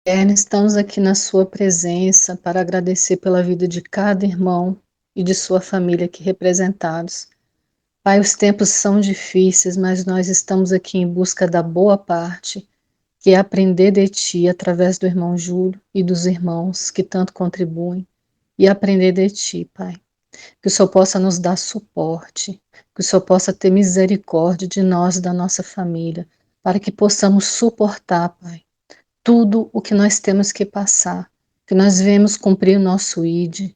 Estamos aqui na sua presença para agradecer pela vida de cada irmão e de sua família aqui representados. Pai, os tempos são difíceis, mas nós estamos aqui em busca da boa parte, que é aprender de Ti através do irmão Júlio e dos irmãos que tanto contribuem, e aprender de Ti, Pai. Que o Senhor possa nos dar suporte, que o Senhor possa ter misericórdia de nós e da nossa família, para que possamos suportar, Pai, tudo o que nós temos que passar, que nós venhamos cumprir o nosso ID,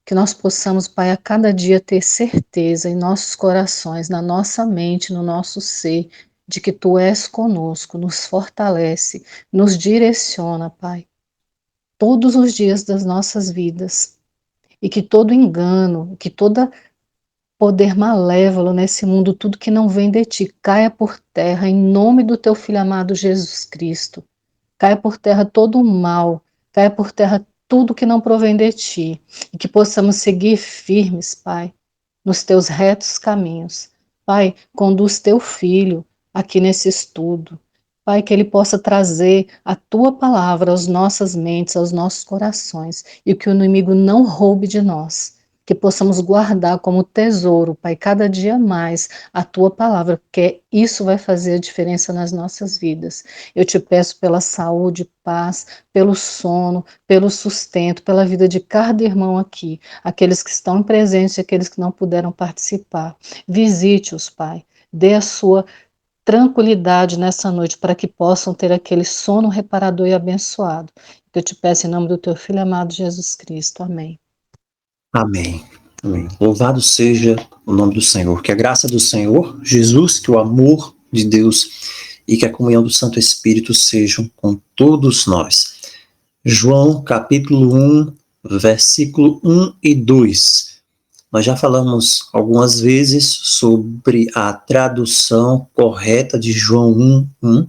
que nós possamos, Pai, a cada dia ter certeza em nossos corações, na nossa mente, no nosso ser, de que Tu és conosco, nos fortalece, nos direciona, Pai, todos os dias das nossas vidas, e que todo engano, que todo poder malévolo nesse mundo, tudo que não vem de Ti, caia por terra em nome do Teu Filho amado Jesus Cristo. Caia por terra todo o mal, caia por terra tudo que não provém de Ti, e que possamos seguir firmes, Pai, nos Teus retos caminhos. Pai, conduz Teu Filho aqui nesse estudo. Pai, que ele possa trazer a Tua palavra às nossas mentes, aos nossos corações, e que o inimigo não roube de nós, que possamos guardar como tesouro, Pai, cada dia mais a Tua palavra, porque isso vai fazer a diferença nas nossas vidas. Eu te peço pela saúde, paz, pelo sono, pelo sustento, pela vida de cada irmão aqui, aqueles que estão presentes e aqueles que não puderam participar. Visite-os, Pai. Dê a sua tranquilidade nessa noite para que possam ter aquele sono reparador e abençoado. Eu te peço em nome do teu Filho amado Jesus Cristo. Amém. Amém. Amém. Louvado seja o nome do Senhor. Que a graça do Senhor Jesus, que o amor de Deus e que a comunhão do Santo Espírito sejam com todos nós. João, capítulo 1, versículo 1 e 2. Nós já falamos algumas vezes sobre a tradução correta de João 1, 1,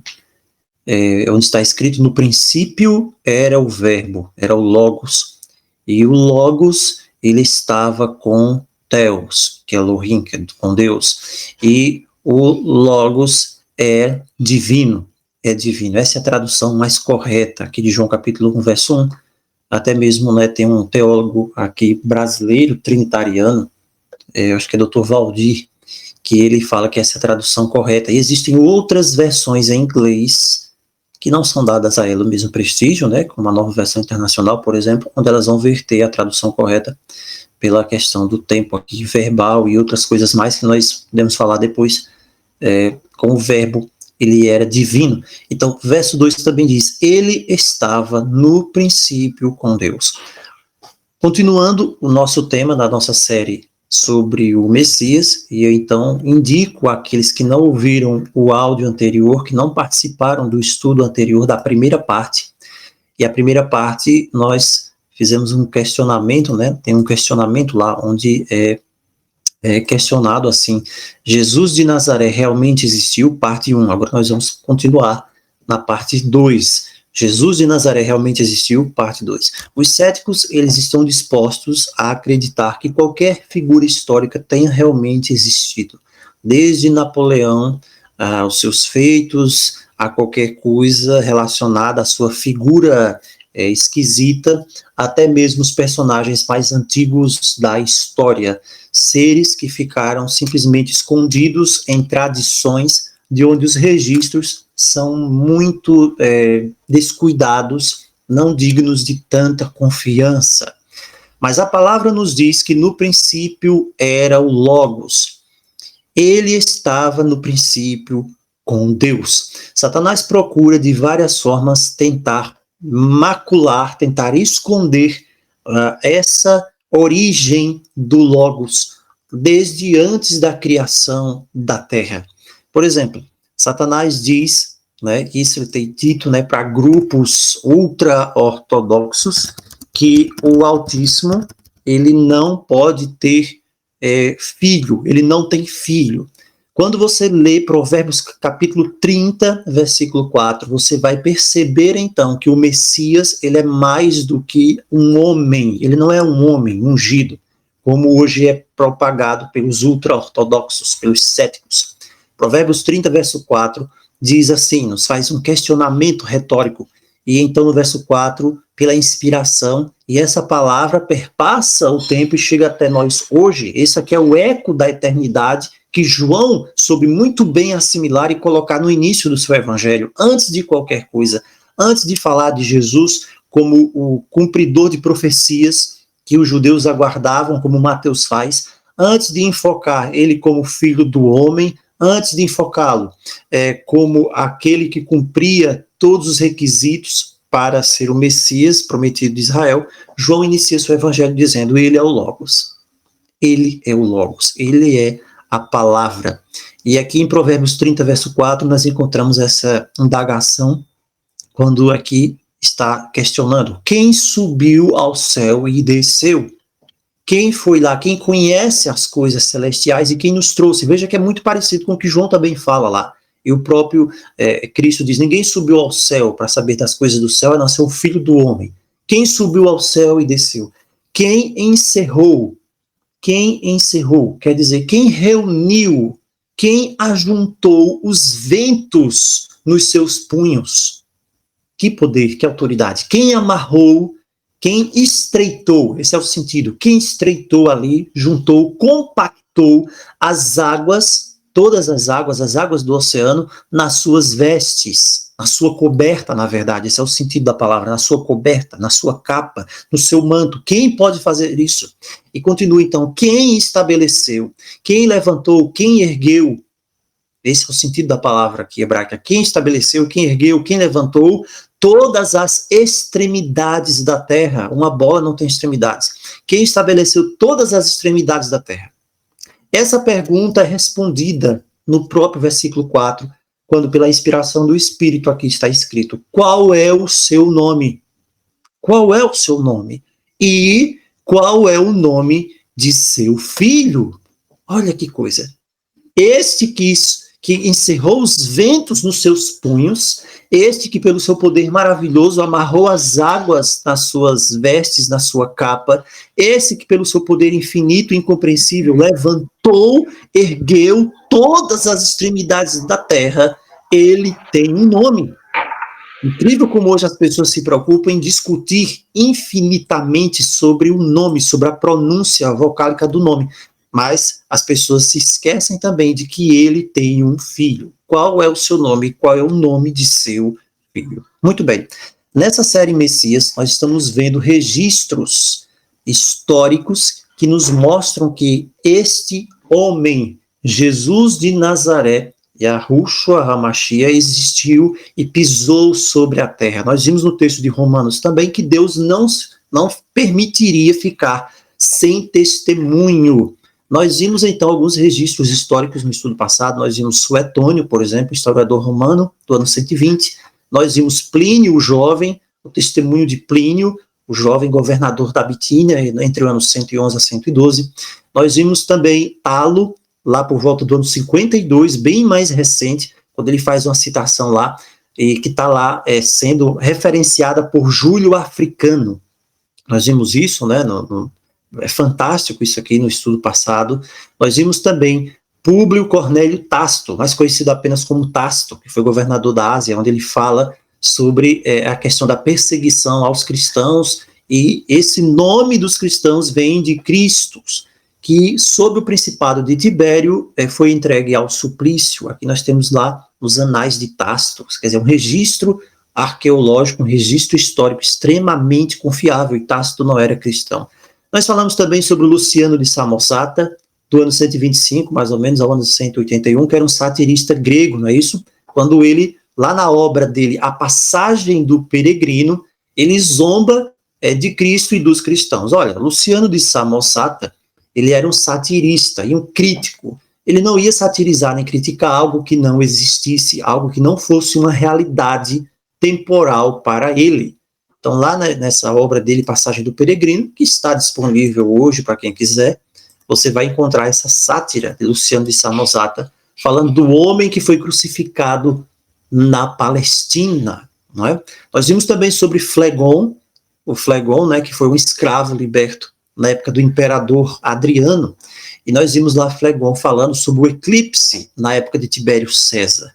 onde está escrito: no princípio era o verbo, era o Logos, e o Logos, ele estava com Theos, que é Elohim, que é com Deus, e o Logos é divino, essa é a tradução mais correta aqui de João capítulo 1, verso 1, até mesmo, né, tem um teólogo aqui brasileiro, trinitariano, acho que é Dr. Valdir, que ele fala que essa é a tradução correta. E existem outras versões em inglês que não são dadas a ela o mesmo prestígio, né, como a Nova Versão Internacional, por exemplo, onde elas vão verter a tradução correta pela questão do tempo aqui verbal e outras coisas mais que nós podemos falar depois, com o verbo, ele era divino. Então, verso 2 também diz: ele estava no princípio com Deus. Continuando o nosso tema da nossa série sobre o Messias, e eu então indico àqueles que não ouviram o áudio anterior, que não participaram do estudo anterior da primeira parte, e a primeira parte nós fizemos um questionamento, né? Tem um questionamento lá onde é questionado assim: Jesus de Nazaré realmente existiu? Parte 1. Agora nós vamos continuar na parte 2. Jesus de Nazaré realmente existiu? Parte 2. Os céticos, eles estão dispostos a acreditar que qualquer figura histórica tenha realmente existido, desde Napoleão, aos seus feitos, a qualquer coisa relacionada à sua figura esquisita, até mesmo os personagens mais antigos da história, seres que ficaram simplesmente escondidos em tradições de onde os registros são muito descuidados, não dignos de tanta confiança. Mas a palavra nos diz que no princípio era o Logos. Ele estava no princípio com Deus. Satanás procura de várias formas tentar macular, tentar esconder essa origem do Logos desde antes da criação da Terra. Por exemplo, Satanás diz, né, isso ele tem dito, né, para grupos ultra-ortodoxos, que o Altíssimo ele não pode ter filho, ele não tem filho. Quando você lê Provérbios capítulo 30, versículo 4, você vai perceber então que o Messias, ele é mais do que um homem, ele não é um homem ungido, como hoje é propagado pelos ultra-ortodoxos, pelos céticos. Provérbios 30, verso 4, diz assim, nos faz um questionamento retórico: e então no verso 4, pela inspiração, e essa palavra perpassa o tempo e chega até nós hoje. Esse aqui é o eco da eternidade que João soube muito bem assimilar e colocar no início do seu evangelho, antes de qualquer coisa, antes de falar de Jesus como o cumpridor de profecias que os judeus aguardavam, como Mateus faz, antes de enfocar ele como filho do homem, antes de enfocá-lo como aquele que cumpria todos os requisitos para ser o Messias prometido de Israel, João inicia seu evangelho dizendo: ele é o Logos. Ele é o Logos. Ele é a palavra. E aqui em Provérbios 30, verso 4, nós encontramos essa indagação, quando aqui está questionando: quem subiu ao céu e desceu? Quem foi lá? Quem conhece as coisas celestiais e quem nos trouxe? Veja que é muito parecido com o que João também fala lá. E o próprio Cristo diz: ninguém subiu ao céu para saber das coisas do céu, a não ser o Filho do Homem. Quem subiu ao céu e desceu? Quem encerrou? Quem encerrou? Quer dizer, quem reuniu, quem ajuntou os ventos nos seus punhos? Que poder, que autoridade. Quem amarrou, quem estreitou, esse é o sentido, quem estreitou ali, juntou, compactou as águas, todas as águas do oceano, nas suas vestes, na sua coberta, na verdade, esse é o sentido da palavra, na sua coberta, na sua capa, no seu manto. Quem pode fazer isso? E continua então: quem estabeleceu, quem levantou, quem ergueu? Esse é o sentido da palavra aqui hebraica. Quem estabeleceu, quem ergueu, quem levantou todas as extremidades da terra. Uma bola não tem extremidades. Quem estabeleceu todas as extremidades da terra? Essa pergunta é respondida no próprio versículo 4, quando pela inspiração do Espírito aqui está escrito: qual é o seu nome? Qual é o seu nome? E qual é o nome de seu filho? Olha que coisa. Este que encerrou os ventos nos seus punhos, este que pelo seu poder maravilhoso amarrou as águas nas suas vestes, na sua capa, esse que pelo seu poder infinito e incompreensível levantou, ergueu todas as extremidades da terra, ele tem um nome. Incrível como hoje as pessoas se preocupam em discutir infinitamente sobre o nome, sobre a pronúncia vocálica do nome. Mas as pessoas se esquecem também de que ele tem um filho. Qual é o seu nome? Qual é o nome de seu filho? Muito bem. Nessa série Messias, nós estamos vendo registros históricos que nos mostram que este homem, Jesus de Nazaré, Yahushua HaMashiach, existiu e pisou sobre a terra. Nós vimos no texto de Romanos também que Deus não permitiria ficar sem testemunho. Nós vimos, então, alguns registros históricos no estudo passado. Nós vimos Suetônio, por exemplo, historiador romano do ano 120. Nós vimos Plínio, o jovem, o testemunho de Plínio, o jovem governador da Bitínia, entre os anos 111 a 112. Nós vimos também Talo, lá por volta do ano 52, bem mais recente, quando ele faz uma citação lá, e que está lá sendo referenciada por Júlio Africano. Nós vimos isso, né, é fantástico isso aqui no estudo passado. Nós vimos também Públio Cornélio Tácito, mais conhecido apenas como Tácito, que foi governador da Ásia, onde ele fala sobre a questão da perseguição aos cristãos, e esse nome dos cristãos vem de Cristos, que sob o principado de Tibério foi entregue ao suplício. Aqui nós temos lá nos Anais de Tácito, quer dizer, um registro arqueológico, um registro histórico extremamente confiável, e Tácito não era cristão. Nós falamos também sobre o Luciano de Samosata, do ano 125, mais ou menos, ao ano 181, que era um satirista grego, não é isso? Quando ele, lá na obra dele, A Passagem do Peregrino, ele zomba de Cristo e dos cristãos. Olha, Luciano de Samosata, ele era um satirista e um crítico. Ele não ia satirizar nem criticar algo que não existisse, algo que não fosse uma realidade temporal para ele. Então, lá nessa obra dele, Passagem do Peregrino, que está disponível hoje para quem quiser, você vai encontrar essa sátira de Luciano de Samosata, falando do homem que foi crucificado na Palestina. Não é? Nós vimos também sobre Flegon, o Flegon, né, que foi um escravo liberto na época do imperador Adriano, e nós vimos lá Flegon falando sobre o eclipse na época de Tibério César.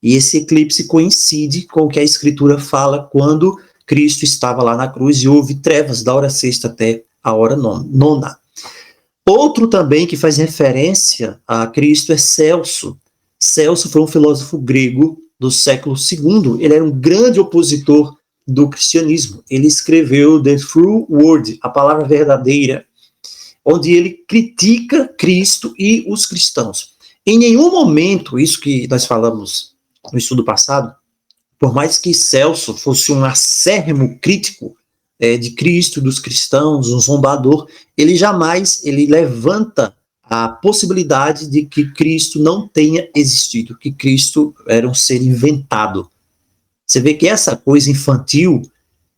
E esse eclipse coincide com o que a Escritura fala quando Cristo estava lá na cruz e houve trevas da hora sexta até a hora nona. Outro também que faz referência a Cristo é Celso. Celso foi um filósofo grego do século II. Ele era um grande opositor do cristianismo. Ele escreveu The True Word, a palavra verdadeira, onde ele critica Cristo e os cristãos. Em nenhum momento, isso que nós falamos no estudo passado, por mais que Celso fosse um acérrimo crítico de Cristo, dos cristãos, um zombador, ele jamais levanta a possibilidade de que Cristo não tenha existido, que Cristo era um ser inventado. Você vê que essa coisa infantil,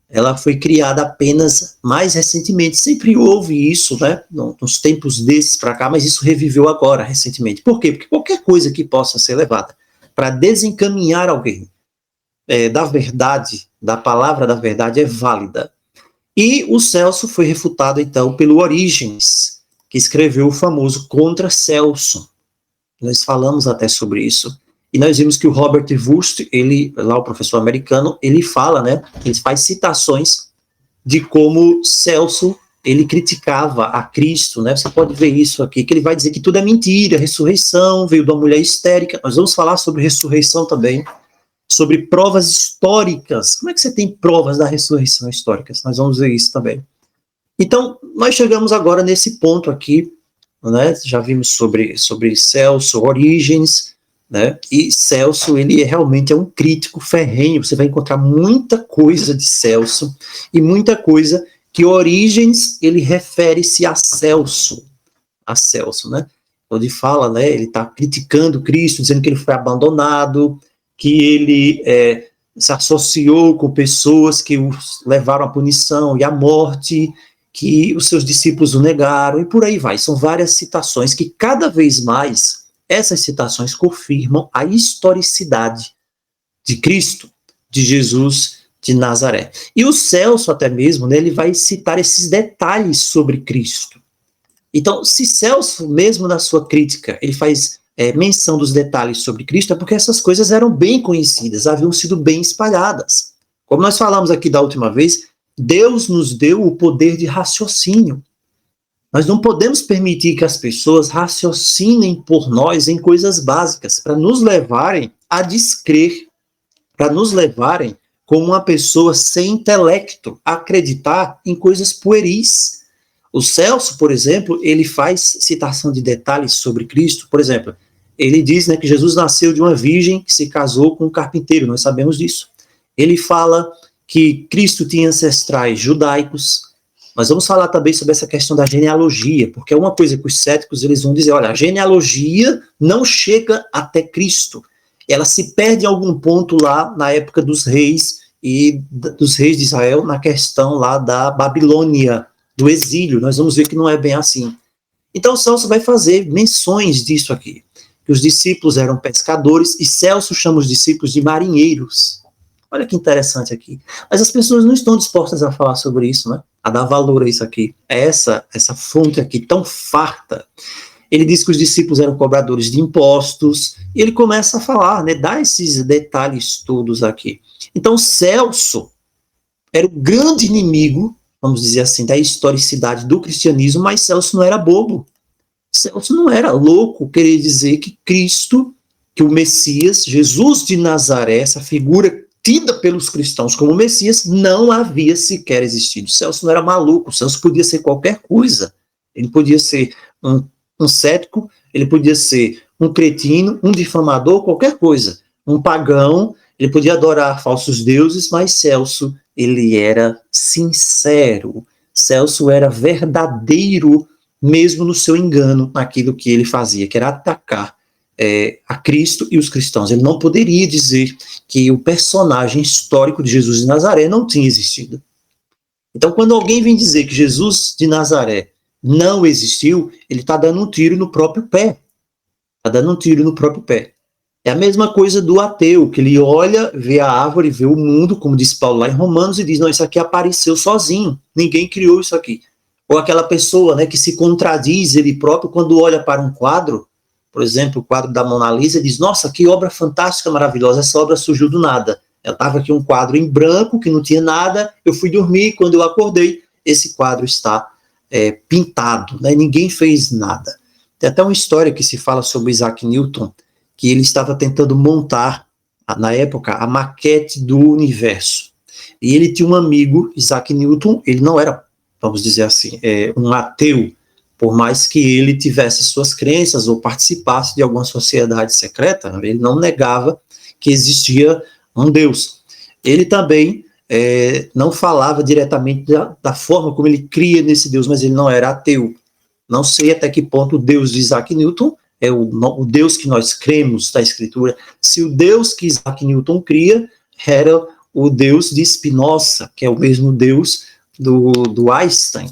ela foi criada apenas mais recentemente. Sempre houve isso, né, nos tempos desses para cá, mas isso reviveu agora, recentemente. Por quê? Porque qualquer coisa que possa ser levada para desencaminhar alguém da verdade, da palavra da verdade, é válida. E o Celso foi refutado, então, pelo Orígenes, que escreveu o famoso Contra Celso. Nós falamos até sobre isso. E nós vimos que o Robert Wurst, ele, lá o professor americano, ele fala, né, ele faz citações de como Celso, ele criticava a Cristo, né, você pode ver isso aqui, que ele vai dizer que tudo é mentira, a ressurreição veio de uma mulher histérica. Nós vamos falar sobre ressurreição também, sobre provas históricas. Como é que você tem provas da ressurreição históricas? Nós vamos ver isso também. Então, nós chegamos agora nesse ponto aqui, né, já vimos sobre Celso, Orígenes, né, e Celso, ele realmente é um crítico ferrenho. Você vai encontrar muita coisa de Celso e muita coisa que Orígenes, ele refere-se a Celso, né, onde fala, né, ele está criticando Cristo, dizendo que ele foi abandonado, que ele se associou com pessoas que o levaram à punição e à morte, que os seus discípulos o negaram, e por aí vai. São várias citações que cada vez mais, essas citações confirmam a historicidade de Cristo, de Jesus de Nazaré. E o Celso até mesmo, né, ele vai citar esses detalhes sobre Cristo. Então, se Celso, mesmo na sua crítica, ele faz menção dos detalhes sobre Cristo, é porque essas coisas eram bem conhecidas, haviam sido bem espalhadas. Como nós falamos aqui da última vez, Deus nos deu o poder de raciocínio. Nós não podemos permitir que as pessoas raciocinem por nós em coisas básicas, para nos levarem a descrer, para nos levarem como uma pessoa sem intelecto, a acreditar em coisas pueris. O Celso, por exemplo, ele faz citação de detalhes sobre Cristo. Por exemplo, ele diz, né, que Jesus nasceu de uma virgem que se casou com um carpinteiro, nós sabemos disso. Ele fala que Cristo tinha ancestrais judaicos. Nós vamos falar também sobre essa questão da genealogia, porque é uma coisa que os céticos eles vão dizer, olha, a genealogia não chega até Cristo. Ela se perde em algum ponto lá na época dos reis e dos reis de Israel, na questão lá da Babilônia, do exílio. Nós vamos ver que não é bem assim. Então Celso vai fazer menções disso aqui, que os discípulos eram pescadores, e Celso chama os discípulos de marinheiros. Olha que interessante aqui. Mas as pessoas não estão dispostas a falar sobre isso, né? A dar valor a isso aqui. Essa fonte aqui tão farta. Ele diz que os discípulos eram cobradores de impostos, e ele começa a falar, né? Dá esses detalhes todos aqui. Então Celso era o grande inimigo, vamos dizer assim, da historicidade do cristianismo, mas Celso não era bobo. Celso não era louco querer dizer que Cristo, que o Messias, Jesus de Nazaré, essa figura tida pelos cristãos como Messias, não havia sequer existido. Celso não era maluco, Celso podia ser qualquer coisa. Ele podia ser um cético, ele podia ser um cretino, um difamador, qualquer coisa. Um pagão, ele podia adorar falsos deuses, mas Celso, ele era sincero. Celso era verdadeiro, mesmo no seu engano, naquilo que ele fazia, que era atacar a Cristo e os cristãos. Ele não poderia dizer que o personagem histórico de Jesus de Nazaré não tinha existido. Então, quando alguém vem dizer que Jesus de Nazaré não existiu, ele está dando um tiro no próprio pé. Está dando um tiro no próprio pé. É a mesma coisa do ateu, que ele olha, vê a árvore, vê o mundo, como diz Paulo lá em Romanos, e diz, não, isso aqui apareceu sozinho, ninguém criou isso aqui. Ou aquela pessoa, né, que se contradiz ele próprio quando olha para um quadro, por exemplo, o quadro da Mona Lisa, e diz, nossa, que obra fantástica, maravilhosa, essa obra surgiu do nada. Eu estava aqui um quadro em branco, que não tinha nada, eu fui dormir, quando eu acordei, esse quadro está pintado, né? Ninguém fez nada. Tem até uma história que se fala sobre Isaac Newton, que ele estava tentando montar, na época, a maquete do universo. E ele tinha um amigo, Isaac Newton, ele não era, vamos dizer assim, um ateu, por mais que ele tivesse suas crenças ou participasse de alguma sociedade secreta, ele não negava que existia um Deus. Ele também não falava diretamente da forma como ele cria nesse Deus, mas ele não era ateu. Não sei até que ponto o Deus de Isaac Newton é o Deus que nós cremos da Escritura. Se o Deus que Isaac Newton cria era o Deus de Spinoza, que é o mesmo Deus do Einstein,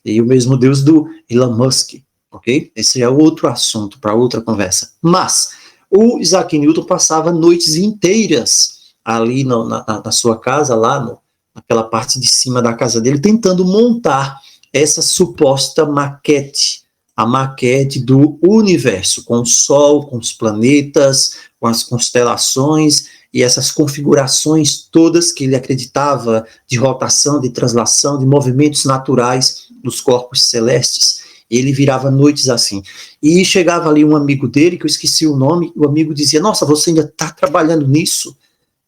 e o mesmo Deus do Elon Musk, ok? Esse é outro assunto para outra conversa. Mas o Isaac Newton passava noites inteiras ali na sua casa, lá naquela parte de cima da casa dele, tentando montar essa suposta maquete, a maquete do universo, com o Sol, com os planetas, com as constelações e essas configurações todas que ele acreditava de rotação, de translação, de movimentos naturais dos corpos celestes. Ele virava noites assim. E chegava ali um amigo dele, que eu esqueci o nome, o amigo dizia, nossa, você ainda está trabalhando nisso?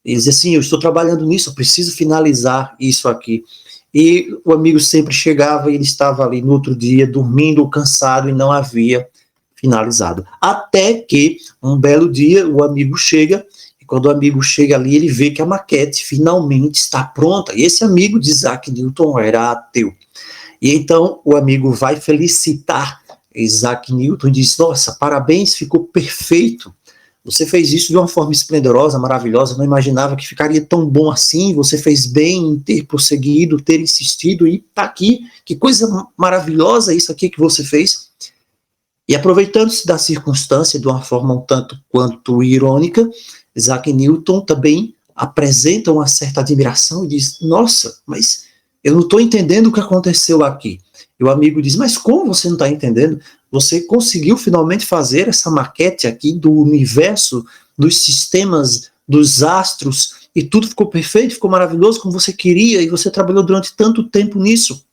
Ele dizia assim, eu estou trabalhando nisso, eu preciso finalizar isso aqui. E o amigo sempre chegava e ele estava ali no outro dia, dormindo, cansado, e não havia finalizado. Até que, um belo dia, o amigo chega, e quando o amigo chega ali, ele vê que a maquete finalmente está pronta. E esse amigo de Isaac Newton era ateu. E então o amigo vai felicitar Isaac Newton e diz, nossa, parabéns, ficou perfeito. Você fez isso de uma forma esplendorosa, maravilhosa, não imaginava que ficaria tão bom assim, você fez bem em ter prosseguido, ter insistido, e tá aqui, que coisa maravilhosa isso aqui que você fez. E aproveitando-se da circunstância de uma forma um tanto quanto irônica, Isaac Newton também apresenta uma certa admiração e diz, nossa, mas eu não estou entendendo o que aconteceu aqui. E o amigo diz, mas como você não está entendendo? Você conseguiu finalmente fazer essa maquete aqui do universo, dos sistemas, dos astros, e tudo ficou perfeito, ficou maravilhoso como você queria, e você trabalhou durante tanto tempo nisso.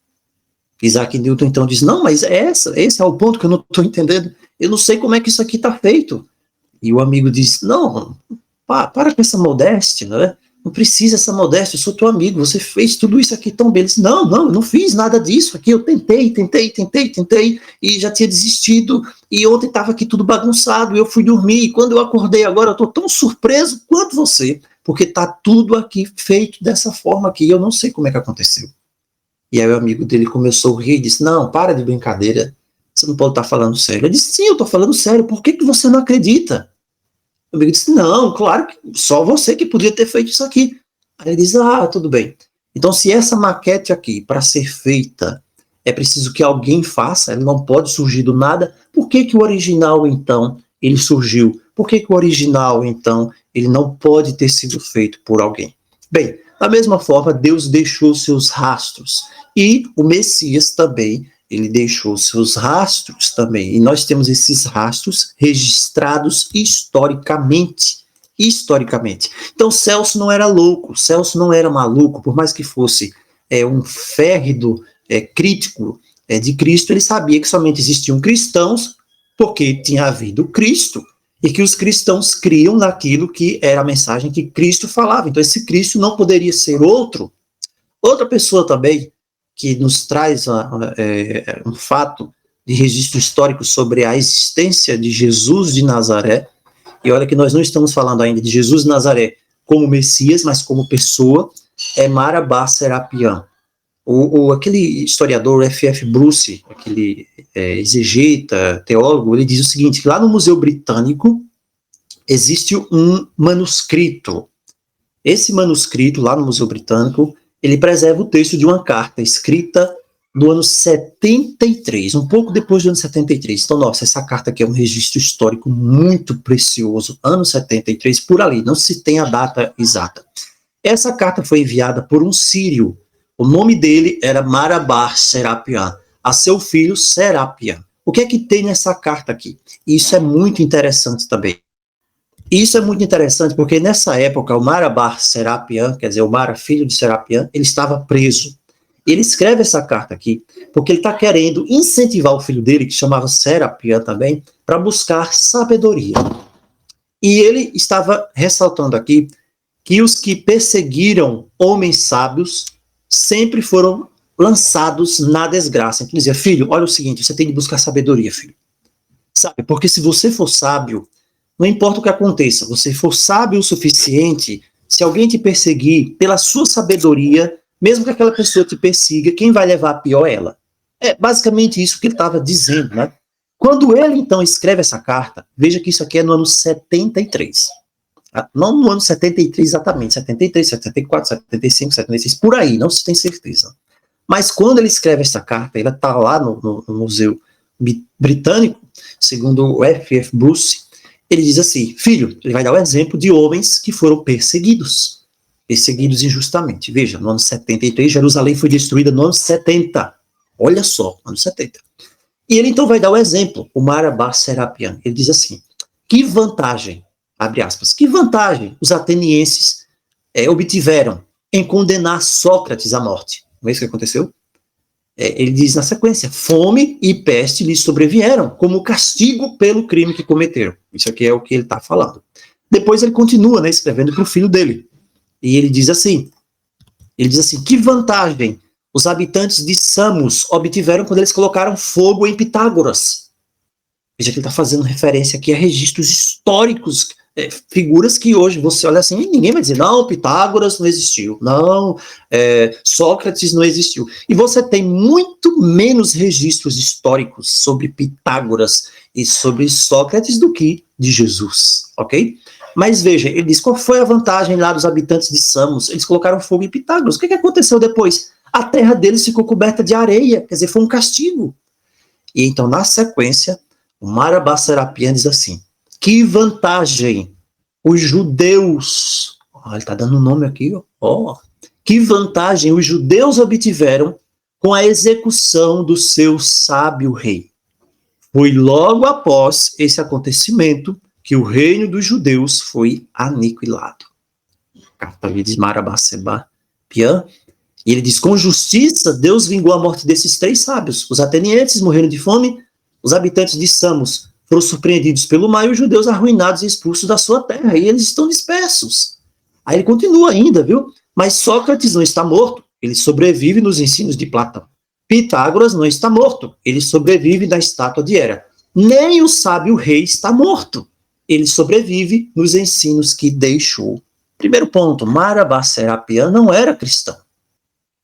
Isaac Newton então diz, não, mas esse é o ponto que eu não estou entendendo, eu não sei como é que isso aqui está feito. E o amigo diz, não, para com essa modéstia, né? Não precisa essa modéstia, eu sou teu amigo, você fez tudo isso aqui tão bem. Ele disse, não, eu não fiz nada disso aqui, eu tentei, e já tinha desistido, e ontem estava aqui tudo bagunçado, eu fui dormir, e quando eu acordei agora, eu estou tão surpreso quanto você, porque está tudo aqui feito dessa forma aqui, eu não sei como é que aconteceu. E aí o amigo dele começou a rir e disse, não, para de brincadeira, você não pode estar falando sério. Ele disse, sim, eu estou falando sério, por que você não acredita? O amigo disse, não, claro que só você que podia ter feito isso aqui. Aí ele diz, tudo bem. Então, se essa maquete aqui, para ser feita, é preciso que alguém faça, ele não pode surgir do nada, por que o original, então, ele surgiu? Por que o original, então, ele não pode ter sido feito por alguém? Bem, da mesma forma, Deus deixou seus rastros, e o Messias também, ele deixou seus rastros também, e nós temos esses rastros registrados historicamente. Então Celso não era louco, Celso não era maluco, por mais que fosse um férvido crítico de Cristo, ele sabia que somente existiam cristãos porque tinha havido Cristo, e que os cristãos criam naquilo que era a mensagem que Cristo falava. Então esse Cristo não poderia ser outra pessoa também, que nos traz um fato de registro histórico sobre a existência de Jesus de Nazaré. E olha que nós não estamos falando ainda de Jesus de Nazaré como Messias, mas como pessoa, é Marabá Serapião. Aquele historiador F.F. Bruce, aquele exegeta, teólogo, ele diz o seguinte, que lá no Museu Britânico existe um manuscrito. Esse manuscrito, lá no Museu Britânico, ele preserva o texto de uma carta escrita no ano 73, um pouco depois do ano 73. Então, nossa, essa carta aqui é um registro histórico muito precioso, ano 73, por ali, não se tem a data exata. Essa carta foi enviada por um sírio, o nome dele era Marabá Serapião, a seu filho Serapião. O que é que tem nessa carta aqui? Isso é muito interessante também. Isso é muito interessante porque nessa época o Mara bar Serapion, quer dizer, o Mara filho de Serapion, ele estava preso. Ele escreve essa carta aqui porque ele está querendo incentivar o filho dele, que chamava Serapion também, para buscar sabedoria. E ele estava ressaltando aqui que os que perseguiram homens sábios sempre foram lançados na desgraça. Então dizia, filho, olha o seguinte, você tem que buscar sabedoria, filho. Sabe, porque se você for sábio, não importa o que aconteça, você for sábio o suficiente, se alguém te perseguir pela sua sabedoria, mesmo que aquela pessoa te persiga, quem vai levar a pior é ela. É basicamente isso que ele estava dizendo, né? Quando ele, então, escreve essa carta, veja que isso aqui é no ano 73. Não no ano 73 exatamente, 73, 74, 75, 76, por aí, não se tem certeza. Mas quando ele escreve essa carta, ela está lá no Museu Britânico, segundo o F.F. Bruce, ele diz assim, filho, ele vai dar o exemplo de homens que foram perseguidos injustamente. Veja, no ano 73, Jerusalém foi destruída no ano 70. Olha só, ano 70. E ele então vai dar o exemplo, o Mara bar Serapion. Ele diz assim, que vantagem, abre aspas, que vantagem os atenienses obtiveram em condenar Sócrates à morte. Não é isso que aconteceu? Ele diz na sequência, fome e peste lhes sobrevieram como castigo pelo crime que cometeram. Isso aqui é o que ele está falando. Depois ele continua, né, escrevendo para o filho dele. E ele diz assim, que vantagem os habitantes de Samos obtiveram quando eles colocaram fogo em Pitágoras. Veja que ele está fazendo referência aqui a registros históricos, figuras que hoje você olha assim e ninguém vai dizer, não, Pitágoras não existiu, não, Sócrates não existiu. E você tem muito menos registros históricos sobre Pitágoras e sobre Sócrates do que de Jesus, ok? Mas veja, ele diz, qual foi a vantagem lá dos habitantes de Samos? Eles colocaram fogo em Pitágoras. O que aconteceu depois? A terra deles ficou coberta de areia, quer dizer, foi um castigo. E então, na sequência, o Mara bar Serapion diz assim, que vantagem os judeus, ele está dando um nome aqui, que vantagem os judeus obtiveram com a execução do seu sábio rei. Foi logo após esse acontecimento que o reino dos judeus foi aniquilado. Carta de Mara bar Serapion. E ele diz, com justiça, Deus vingou a morte desses 3 sábios. Os atenienses morreram de fome, os habitantes de Samos foram surpreendidos pelo mar e os judeus arruinados e expulsos da sua terra. E eles estão dispersos. Aí ele continua ainda, viu? Mas Sócrates não está morto, ele sobrevive nos ensinos de Platão. Pitágoras não está morto, ele sobrevive na estátua de Hera. Nem o sábio rei está morto, ele sobrevive nos ensinos que deixou. Primeiro ponto, Mara bar Serapion não era cristão.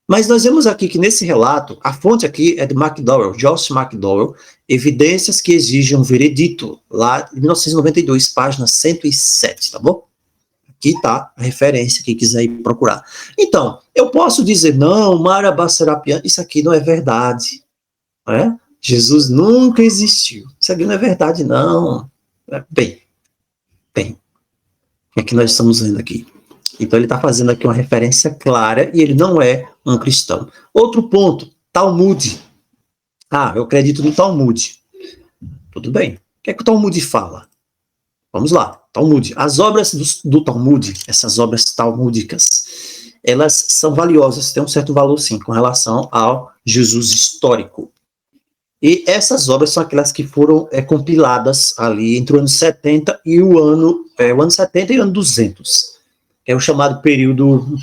Mas nós vemos aqui que nesse relato, a fonte aqui é de McDowell, Josh McDowell, Evidências que exigem um veredito, lá em 1992, página 107, tá bom? Aqui está a referência, quem quiser ir procurar. Então, eu posso dizer, não, Mara bar Serapion, isso aqui não é verdade. Né? Jesus nunca existiu. Isso aqui não é verdade, não. Bem, o que é que nós estamos vendo aqui? Então ele está fazendo aqui uma referência clara e ele não é um cristão. Outro ponto, Talmud. Eu acredito no Talmud. Tudo bem. O que é que o Talmud fala? Vamos lá, Talmud. As obras do Talmud, essas obras talmúdicas, elas são valiosas, têm um certo valor sim, com relação ao Jesus histórico. E essas obras são aquelas que foram compiladas ali entre o ano 70 e o ano 70 e o ano 200. É o chamado período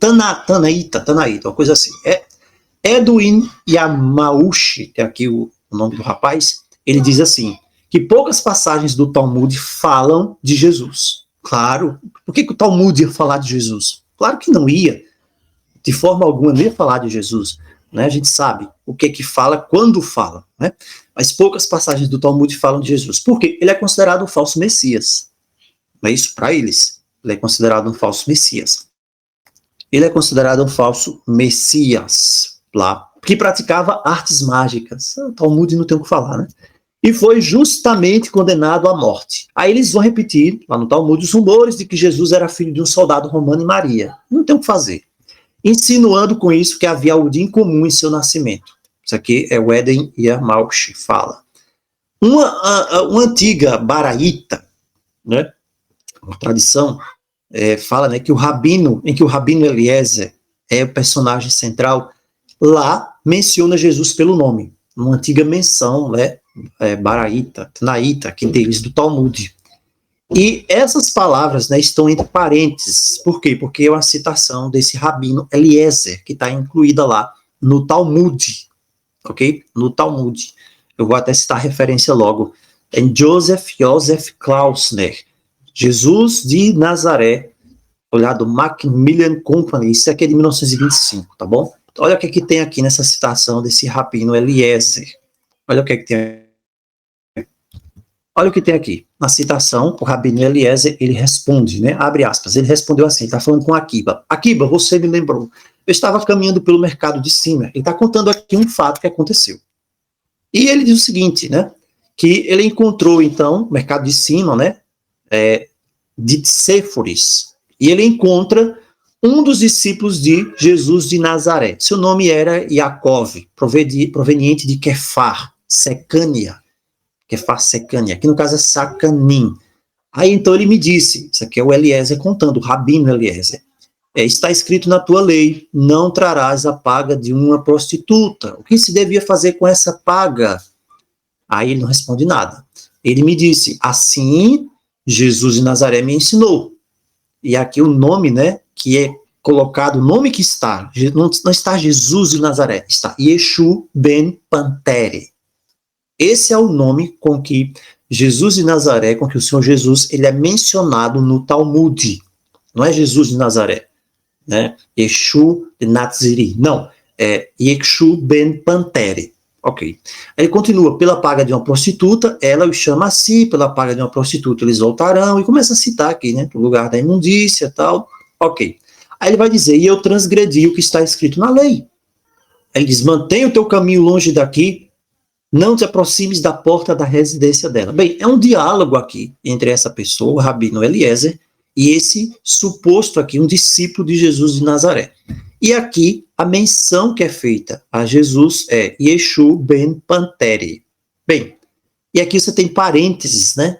Tanaíta, uma coisa assim. Edwin Yamauchi, que é aqui o nome do rapaz, ele diz assim, que poucas passagens do Talmud falam de Jesus. Claro, por que o Talmud ia falar de Jesus? Claro que não ia, de forma alguma não ia falar de Jesus. Né? A gente sabe o que fala, quando fala, né? Mas poucas passagens do Talmud falam de Jesus. Por quê? Ele é considerado um falso Messias. Não é isso para eles. Ele é considerado um falso Messias. Ele é considerado um falso Messias, lá, que praticava artes mágicas. O Talmud não tem o que falar, né? E foi justamente condenado à morte. Aí eles vão repetir, lá no Talmud, os rumores de que Jesus era filho de um soldado romano e Maria. Não tem o que fazer. Insinuando com isso que havia algo de incomum em seu nascimento. Isso aqui é o Eden Yamauchi fala. Uma antiga baraíta, né, uma tradição, fala, né, que o rabino Eliezer é o personagem central, lá menciona Jesus pelo nome. Uma antiga menção, né, baraíta, tanaíta, que deles do Talmud. E essas palavras, né, estão entre parênteses. Por quê? Porque é uma citação desse rabino Eliezer, que está incluída lá no Talmud, ok? No Talmud. Eu vou até citar a referência logo. É Joseph Klausner, Jesus de Nazaré, olhado Macmillan Company, isso aqui é de 1925, tá bom? Olha o que, que tem aqui nessa citação desse rabino Eliezer. Olha o que, que tem. Olha o que tem aqui. Na citação, o rabino Eliezer, ele responde, né? Abre aspas, ele respondeu assim, está falando com Akiba. Akiba, você me lembrou. Eu estava caminhando pelo mercado de cima. Ele está contando aqui um fato que aconteceu. E ele diz o seguinte, né? Que ele encontrou, então, o mercado de cima, né? De Séforis. E ele encontra um dos discípulos de Jesus de Nazaré. Seu nome era Yaakov, proveniente de Kefar, Secânia. Kefar Secânia, aqui no caso é Sacanim. Aí então ele me disse, isso aqui é o Eliezer contando, o rabino Eliezer, está escrito na tua lei, não trarás a paga de uma prostituta. O que se devia fazer com essa paga? Aí ele não responde nada. Ele me disse, assim Jesus de Nazaré me ensinou. E aqui o nome, né, que é colocado, o nome que está, não está Jesus de Nazaré, está Yeshu ben Pantere. Esse é o nome com que Jesus de Nazaré, com que o Senhor Jesus, ele é mencionado no Talmud. Não é Jesus de Nazaré, né? Yeshu de Naziri. Não, é Yeshu ben Pantere. Ok. Ele continua, pela paga de uma prostituta, ela o chama a si, pela paga de uma prostituta eles voltarão, e começa a citar aqui, né? O lugar da imundícia e tal. Ok. Aí ele vai dizer, e eu transgredi o que está escrito na lei. Ele diz, mantenha o teu caminho longe daqui, não te aproximes da porta da residência dela. Bem, é um diálogo aqui entre essa pessoa, o rabino Eliezer, e esse suposto aqui, um discípulo de Jesus de Nazaré. E aqui, a menção que é feita a Jesus é Yeshu ben Pantere. Bem, e aqui você tem parênteses, né?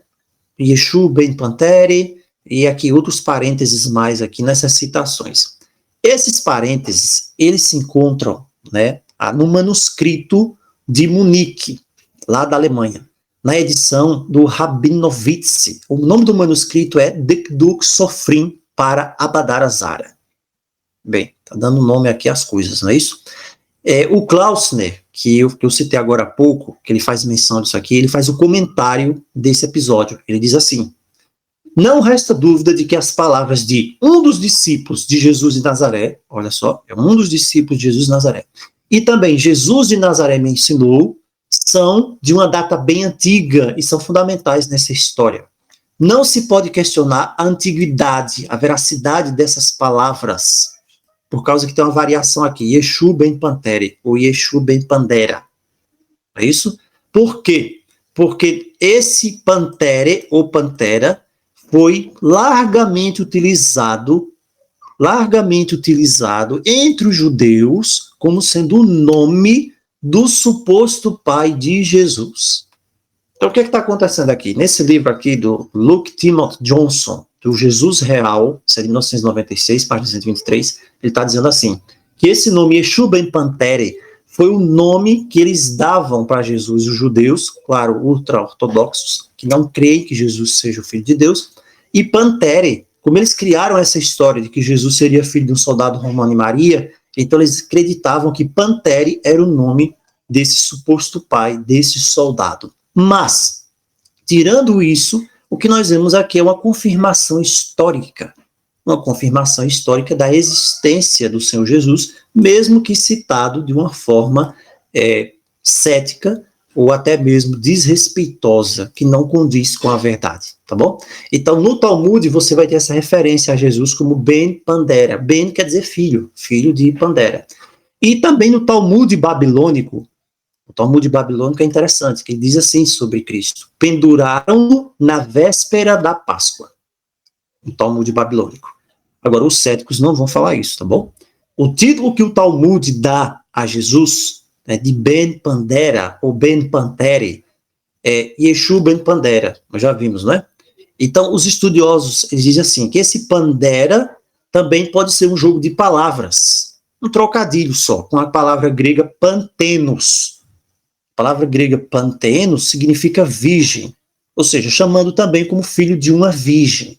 Yeshu ben Pantere, e aqui outros parênteses mais aqui nessas citações. Esses parênteses, eles se encontram, né, no manuscrito de Munique, lá da Alemanha, na edição do Rabinovitz. O nome do manuscrito é Dekduk Sofrim para Abadar Azara. Bem, tá dando nome aqui às coisas, não é isso? O Klausner, que eu citei agora há pouco, que ele faz menção disso aqui, ele faz o comentário desse episódio. Ele diz assim, não resta dúvida de que as palavras de um dos discípulos de Jesus de Nazaré, olha só, é um dos discípulos de Jesus de Nazaré, e também Jesus de Nazaré me ensinou, são de uma data bem antiga e são fundamentais nessa história. Não se pode questionar a antiguidade, a veracidade dessas palavras, por causa que tem uma variação aqui, Yeshu ben Pantere, ou Yeshu ben Pandera. É isso? Por quê? Porque esse Pantere, ou Pantera, foi largamente utilizado entre os judeus como sendo o nome do suposto pai de Jesus. Então, o que está acontecendo aqui? Nesse livro aqui do Luke Timothy Johnson, do Jesus Real, isso é de 1996, página 123, ele está dizendo assim, que esse nome Yeshu ben Pantere foi o nome que eles davam para Jesus, os judeus, claro, ultra-ortodoxos, que não creem que Jesus seja o Filho de Deus, e Pantere, como eles criaram essa história de que Jesus seria filho de um soldado romano e Maria, então eles acreditavam que Pantere era o nome desse suposto pai, desse soldado. Mas, tirando isso, o que nós vemos aqui é uma confirmação histórica da existência do Senhor Jesus, mesmo que citado de uma forma cética ou até mesmo desrespeitosa, que não condiz com a verdade, tá bom? Então, no Talmud, você vai ter essa referência a Jesus como Ben Pandera. Ben quer dizer filho, filho de Pandera. E também no Talmud babilônico, o Talmud babilônico é interessante, que ele diz assim sobre Cristo, penduraram-no na véspera da Páscoa. O Talmud babilônico. Agora, os céticos não vão falar isso, tá bom? O título que o Talmud dá a Jesus, né, de Ben Pandera, ou Ben Pantere, Yeshu Ben Pandera, nós já vimos, né? Então, os estudiosos, eles dizem assim, que esse Pandera também pode ser um jogo de palavras, um trocadilho só, com a palavra grega pantenos. A palavra grega pantenos significa virgem, ou seja, chamando também como filho de uma virgem.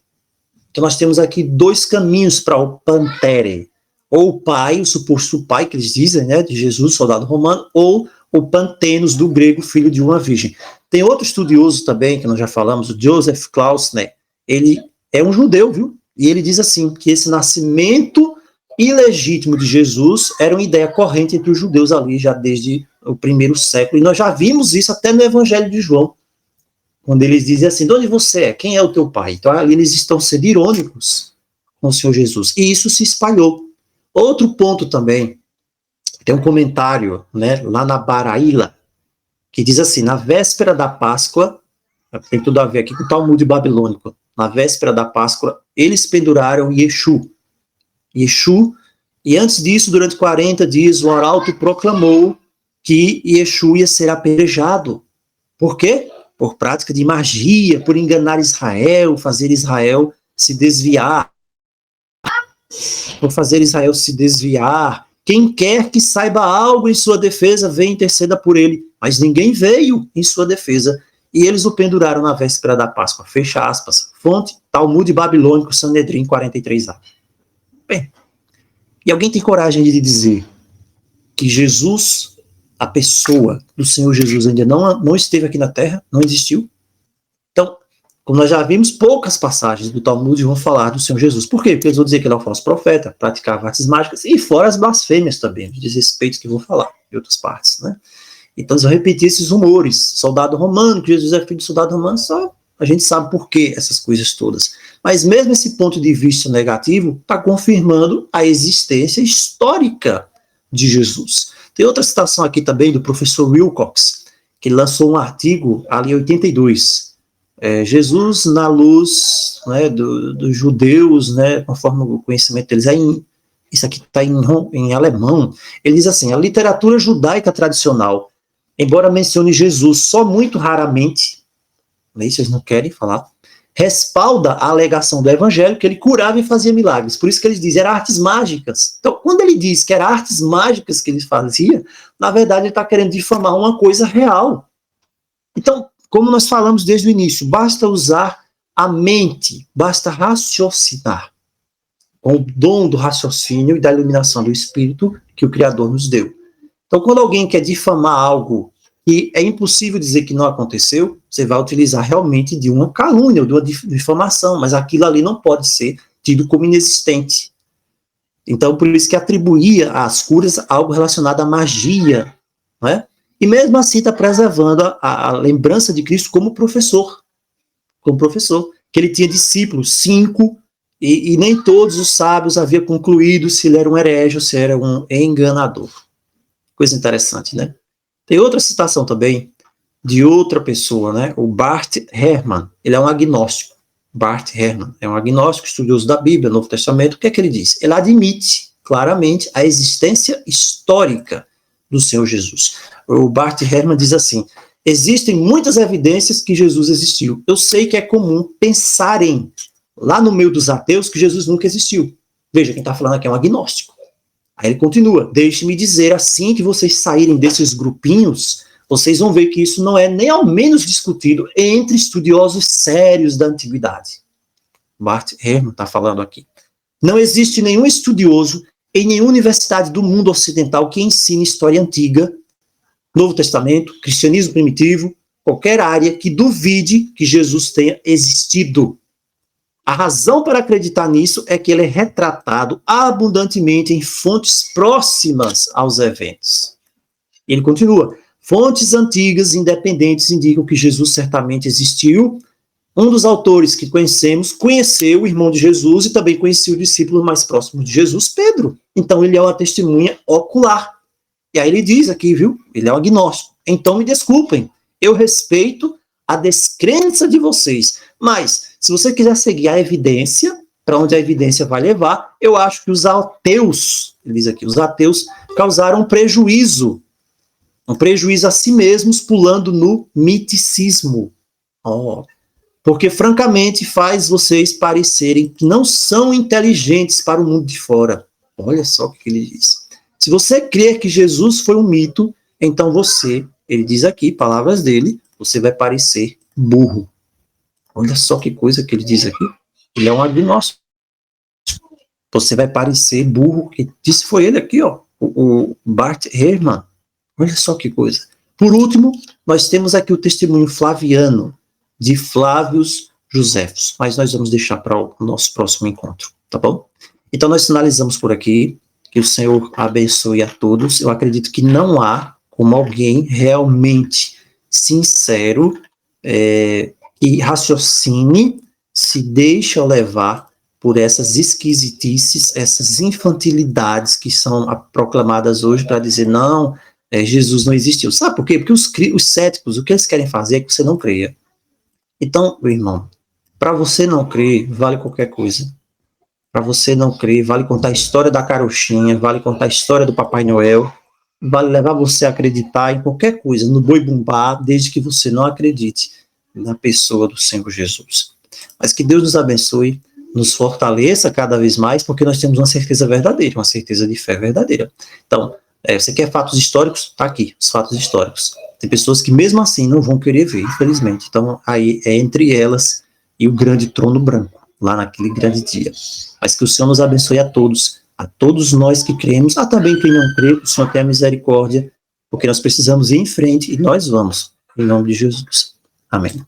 Então, nós temos aqui dois caminhos para o Pantere, ou o pai, o suposto pai, que eles dizem, né, de Jesus, soldado romano, ou o Pantenos, do grego, filho de uma virgem. Tem outro estudioso também, que nós já falamos, o Joseph Klausner, ele é um judeu, viu? E ele diz assim, que esse nascimento ilegítimo de Jesus era uma ideia corrente entre os judeus ali, já desde o primeiro século, e nós já vimos isso até no Evangelho de João, quando eles dizem assim, de onde você é? Quem é o teu pai? Então ali eles estão sendo irônicos com o Senhor Jesus, e isso se espalhou. Outro ponto também, tem um comentário, né, lá na Baraíla, que diz assim, na véspera da Páscoa, tem tudo a ver aqui com o Talmud babilônico, na véspera da Páscoa, eles penduraram Yeshu, e antes disso, durante 40 dias, o arauto proclamou que Yeshu ia ser apedrejado. Por quê? Por prática de magia, por enganar Israel, fazer Israel se desviar. Por fazer Israel se desviar. Quem quer que saiba algo em sua defesa, venha e interceda por ele. Mas ninguém veio em sua defesa. E eles o penduraram na véspera da Páscoa. Fecha aspas. Fonte, Talmud babilônico, Sanedrim 43a. Bem, e alguém tem coragem de dizer que Jesus, a pessoa do Senhor Jesus, ainda não esteve aqui na Terra, não existiu? Então, como nós já vimos, poucas passagens do Talmud vão falar do Senhor Jesus. Por quê? Porque eles vão dizer que ele é um falso profeta, praticava artes mágicas, e fora as blasfêmias também, os desrespeitos que vão falar em outras partes, né? Então eles vão repetir esses rumores, soldado romano, que Jesus é filho de soldado romano, só a gente sabe por que essas coisas todas. Mas mesmo esse ponto de vista negativo está confirmando a existência histórica de Jesus. Tem outra citação aqui também do professor Wilcox, que lançou um artigo ali em 82, Jesus na luz, né, dos judeus, né, conforme o conhecimento deles, isso aqui está em alemão. Ele diz assim, a literatura judaica tradicional, embora mencione Jesus só muito raramente, né, vocês não querem falar, respalda a alegação do evangelho que ele curava e fazia milagres. Por isso que eles dizem, eram artes mágicas. Então, quando ele diz que eram artes mágicas que ele fazia, na verdade ele está querendo difamar uma coisa real. Então, como nós falamos desde o início, basta usar a mente, basta raciocinar, com o dom do raciocínio e da iluminação do Espírito que o Criador nos deu. Então, quando alguém quer difamar algo que é impossível dizer que não aconteceu, você vai utilizar realmente de uma calúnia, ou de uma difamação, mas aquilo ali não pode ser tido como inexistente. Então, por isso que atribuía às curas algo relacionado à magia, né? E mesmo assim está preservando a lembrança de Cristo como professor, que ele tinha discípulos, 5, e nem todos os sábios haviam concluído se ele era um herege ou se era um enganador. Coisa interessante, né? Tem outra citação também de outra pessoa, né? O Bart Ehrman, ele é um agnóstico. Bart Ehrman é um agnóstico, estudioso da Bíblia, Novo Testamento. O que é que ele diz? Ele admite claramente a existência histórica do Senhor Jesus. O Bart Ehrman diz assim, existem muitas evidências que Jesus existiu. Eu sei que é comum pensarem lá no meio dos ateus que Jesus nunca existiu. Veja, quem está falando aqui é um agnóstico. Aí ele continua, deixe-me dizer, assim que vocês saírem desses grupinhos, vocês vão ver que isso não é nem ao menos discutido entre estudiosos sérios da antiguidade. Bart Ehrman está falando aqui. Não existe nenhum estudioso em nenhuma universidade do mundo ocidental que ensine história antiga, Novo Testamento, cristianismo primitivo, qualquer área que duvide que Jesus tenha existido. A razão para acreditar nisso é que ele é retratado abundantemente em fontes próximas aos eventos. Ele continua, fontes antigas independentes indicam que Jesus certamente existiu. Um dos autores que conhecemos conheceu o irmão de Jesus e também conhecia o discípulo mais próximo de Jesus, Pedro. Então ele é uma testemunha ocular. E aí ele diz aqui, viu? Ele é um agnóstico. Então me desculpem, eu respeito a descrença de vocês, mas se você quiser seguir a evidência, para onde a evidência vai levar, eu acho que os ateus, ele diz aqui, os ateus causaram prejuízo Um prejuízo a si mesmos, pulando no miticismo. Oh. Porque, francamente, faz vocês parecerem que não são inteligentes para o mundo de fora. Olha só o que ele diz. Se você crer que Jesus foi um mito, então você, ele diz aqui, palavras dele, você vai parecer burro. Olha só que coisa que ele diz aqui. Ele é um agnóstico. Você vai parecer burro. Que disse foi ele aqui, ó, o Bart Ehrman. Olha só que coisa. Por último, nós temos aqui o testemunho flaviano de Flávios Joséfos, mas nós vamos deixar para o nosso próximo encontro, tá bom? Então nós finalizamos por aqui, que o Senhor abençoe a todos. Eu acredito que não há como alguém realmente sincero e raciocine, se deixa levar por essas esquisitices, essas infantilidades que são proclamadas hoje para dizer, não, Jesus não existiu. Sabe por quê? Porque os céticos, o que eles querem fazer é que você não creia. Então, meu irmão, para você não crer, vale qualquer coisa. Para você não crer, vale contar a história da carochinha, vale contar a história do Papai Noel, vale levar você a acreditar em qualquer coisa, no boi bumbá, desde que você não acredite na pessoa do Senhor Jesus. Mas que Deus nos abençoe, nos fortaleça cada vez mais, porque nós temos uma certeza verdadeira, uma certeza de fé verdadeira. Então, você quer fatos históricos? Está aqui, os fatos históricos. Tem pessoas que mesmo assim não vão querer ver, infelizmente. Então, aí é entre elas e o grande trono branco, lá naquele grande dia. Mas que o Senhor nos abençoe a todos nós que cremos, também quem não crê, que o Senhor tenha misericórdia, porque nós precisamos ir em frente e nós vamos, em nome de Jesus. Amém.